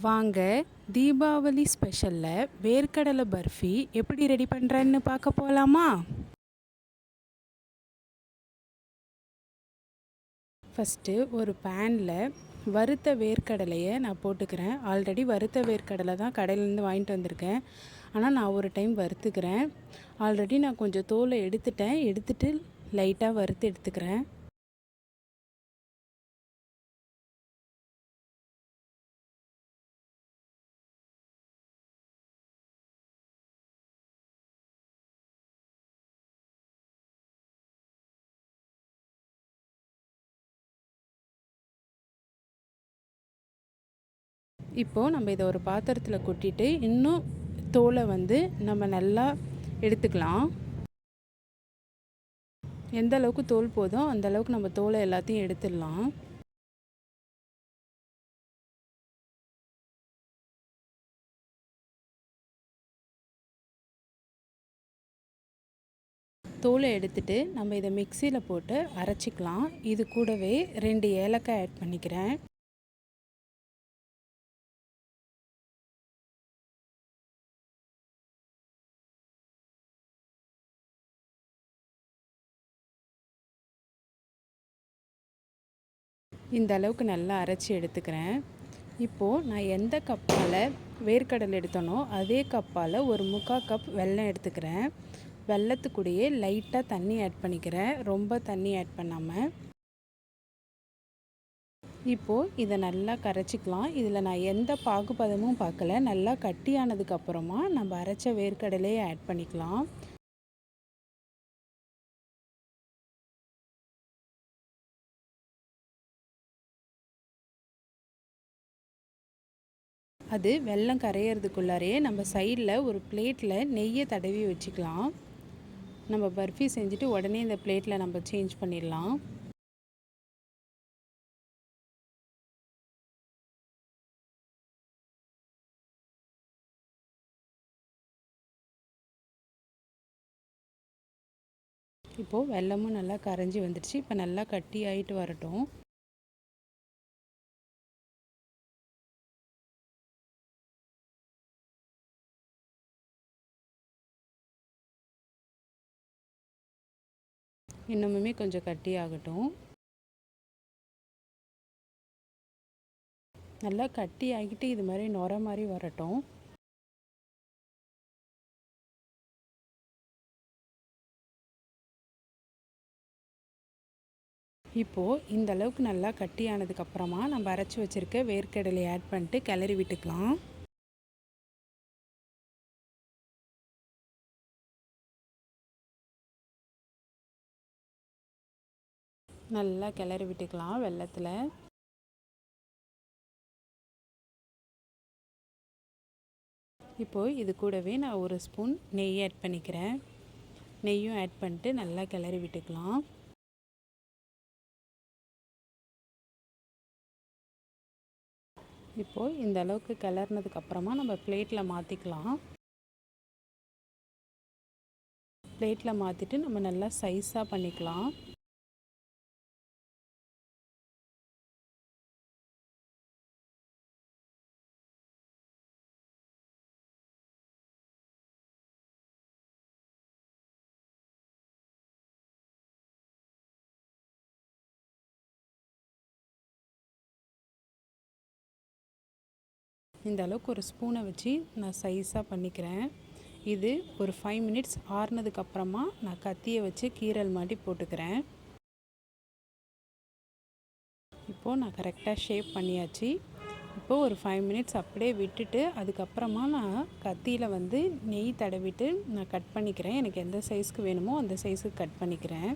வாங்க, தீபாவளி ஸ்பெஷலில் வேர்க்கடலை பர்ஃபி எப்படி ரெடி பண்ணுறேன்னு பார்க்க போகலாமா? ஃபஸ்ட்டு ஒரு பேனில் வறுத்த வேர்க்கடலையை நான் போட்டுக்கிறேன். ஆல்ரெடி வறுத்த வேர்க்கடலை தான் கடையிலேருந்து வாங்கிட்டு வந்திருக்கேன். ஆனால் நான் ஒரு டைம் வறுத்துக்கிறேன். ஆல்ரெடி நான் கொஞ்சம் தோலை எடுத்துட்டு லைட்டாக வறுத்து எடுத்துக்கிறேன். இப்போது நம்ம இதை ஒரு பாத்திரத்தில் கொட்டிட்டு இன்னும் தோலை நம்ம நல்லா எடுத்துக்கலாம். எந்த அளவுக்கு தோல் போதோ அந்த அளவுக்கு நம்ம தோலை எல்லாத்தையும் எடுத்துடலாம். தோலை எடுத்துட்டு நம்ம இதை மிக்சியில் போட்டு அரைச்சிக்கலாம். இது கூடவே 2 ஏலக்காய் ஆட் பண்ணிக்கிறேன். இந்த அளவுக்கு நல்லா அரைச்சி எடுத்துக்கிறேன். இப்போது நான் எந்த கப்பால் வேர்க்கடலை எடுத்தனோ அதே கப்பால் ஒரு 3/4 கப் வெல்லம் எடுத்துக்கிறேன். வெல்லத்துக்கூடயே லைட்டாக தண்ணி ஆட் பண்ணிக்கிறேன், ரொம்ப தண்ணி ஆட் பண்ணாமல். இப்போது இதை நல்லா கரைச்சிக்கலாம். இதில் நான் எந்த பாகுபதமும் பார்க்கல. நல்லா கட்டியானதுக்கப்புறமா நம்ம அரைச்ச வேர்க்கடலையை ஆட் பண்ணிக்கலாம். அது வெல்லம் கரையிறதுக்குள்ளாரையே நம்ம சைடில் ஒரு பிளேட்டில் நெய்யை தடவி வச்சுக்கலாம். நம்ம பர்ஃபி செஞ்சுட்டு உடனே இந்த பிளேட்டில் நம்ம சேஞ்ச் பண்ணிடலாம். இப்போது வெல்லமும் நல்லா கரைஞ்சி வந்துடுச்சு. இப்போ நல்லா கட்டி ஆகிட்டு வரட்டும். இன்னுமுமே கொஞ்சம் கட்டி ஆகட்டும். நல்லா கட்டி ஆகிட்டு இது மாதிரி நுர மாதிரி வரட்டும். இப்போது இந்த அளவுக்கு நல்லா கட்டி ஆனதுக்கப்புறமா நம்ம அரைச்சி வச்சுருக்க வேர்க்கடலையை ஆட் பண்ணிட்டு கிளறி விட்டுக்கலாம். நல்லா கிளறி விட்டுக்கலாம் வெல்லத்தில். இப்போது இது கூடவே நான் ஒரு ஸ்பூன் நெய் ஆட் பண்ணிக்கிறேன். நெய்யும் ஆட் பண்ணிட்டு நல்லா கிளறி விட்டுக்கலாம். இப்போது இந்த அளவுக்கு கிளறினதுக்கப்புறமா நம்ம பிளேட்டில் மாற்றிக்கலாம். பிளேட்டில் மாற்றிட்டு நம்ம நல்லா சைஸாக பண்ணிக்கலாம். இந்த அளவுக்கு ஒரு ஸ்பூனை வச்சு நான் சைஸாக பண்ணிக்கிறேன். இது ஒரு 5 மினிட்ஸ் ஆறுனதுக்கப்புறமா நான் கத்தியை வச்சு கீரல் மாட்டி போட்டுக்கிறேன். இப்போது நான் கரெக்டாக ஷேப் பண்ணியாச்சு. இப்போது ஒரு 5 மினிட்ஸ் அப்படியே விட்டுட்டு அதுக்கப்புறமா நான் கத்தியில் நெய் தடவிட்டு நான் கட் பண்ணிக்கிறேன். எனக்கு எந்த சைஸ்க்கு வேணுமோ அந்த சைஸுக்கு கட் பண்ணிக்கிறேன்.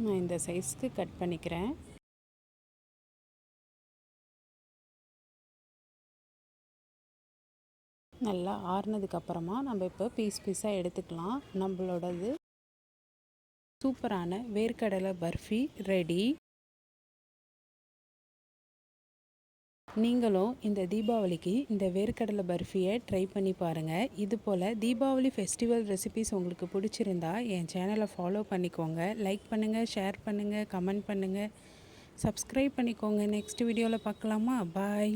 நான் இந்த சைஸ்க்கு கட் பண்ணிக்கிறேன். நல்லா ஆறுனதுக்கப்புறமா நம்ம இப்போ பீஸாக எடுத்துக்கலாம். நம்மளோடது சூப்பரான வேர்க்கடலை பர்ஃபி ரெடி. நீங்களும் இந்த தீபாவளிக்கு இந்த வேர்க்கடலை பர்ஃபியை ட்ரை பண்ணி பாருங்கள். இது போல் தீபாவளி ஃபெஸ்டிவல் ரெசிபீஸ் உங்களுக்கு பிடிச்சிருந்தா என் சேனலை ஃபாலோ பண்ணிக்கோங்க. லைக் பண்ணுங்கள், ஷேர் பண்ணுங்கள், கமெண்ட் பண்ணுங்கள், சப்ஸ்கிரைப் பண்ணிக்கோங்க. நெக்ஸ்ட் வீடியோவில் பார்க்கலாமா? பாய்.